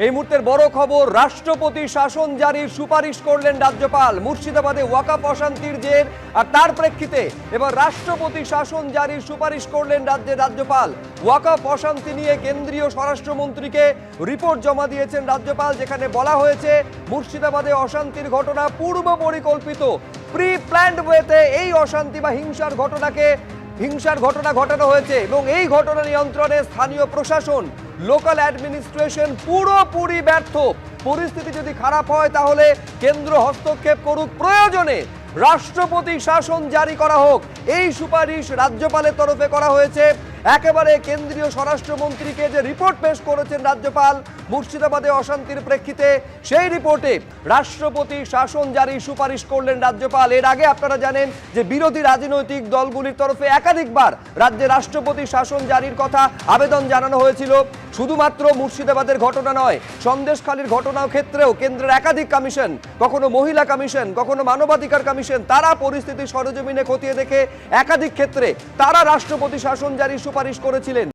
এই মুহূর্তের বড় খবর, রাষ্ট্রপতি শাসন জারির সুপারিশ করলেন রাজ্যপাল। মুর্শিদাবাদে ওয়াকফ অশান্তির জের আর তার প্রেক্ষিতে এবার রাষ্ট্রপতি শাসন জারির সুপারিশ করলেন রাজ্যের রাজ্যপাল। ওয়াকফ অশান্তি নিয়ে কেন্দ্রীয় স্বরাষ্ট্রমন্ত্রীকে রিপোর্ট জমা দিয়েছেন রাজ্যপাল, যেখানে বলা হয়েছে মুর্শিদাবাদে অশান্তির ঘটনা পূর্ব পরিকল্পিত, প্রি প্ল্যান্ড ওয়েতে এই অশান্তি বা হিংসার ঘটনা ঘটানো হয়েছে এবং এই ঘটনা নিয়ন্ত্রণে স্থানীয় প্রশাসন, লোকাল অ্যাডমিনিস্ট্রেশন পুরোপুরি ব্যর্থ। পরিস্থিতি যদি খারাপ হয় তাহলে কেন্দ্র হস্তক্ষেপ করুক, প্রয়োজনে রাষ্ট্রপতি শাসন জারি করা হোক, এই সুপারিশ রাজ্যপালের তরফে করা হয়েছে। একেবারে কেন্দ্রীয় স্বরাষ্ট্রমন্ত্রীকে যে রিপোর্ট পেশ করেছেন রাজ্যপাল মুর্শিদাবাদে অশান্তির প্রেক্ষিতে, সেই রিপোর্টে রাষ্ট্রপতি শাসন জারি সুপারিশ করলেন রাজ্যপাল। এর আগে আপনারা জানেন যে বিরোধী রাজনৈতিক দলগুলির তরফে একাধিকবার রাজ্যে রাষ্ট্রপতি শাসন জারির কথা আবেদন জানানো হয়েছিল। শুধুমাত্র মুর্শিদাবাদের ঘটনা নয়, সন্দেশখালীর ঘটনার ক্ষেত্রেও কেন্দ্রের একাধিক কমিশন, কখনো মহিলা কমিশন, কখনো মানবাধিকার কমিশন, তারা পরিস্থিতি সরেজমিনে খতিয়ে দেখে একাধিক ক্ষেত্রে তারা রাষ্ট্রপতি শাসন জারির সুপারিশ করেছিলেন।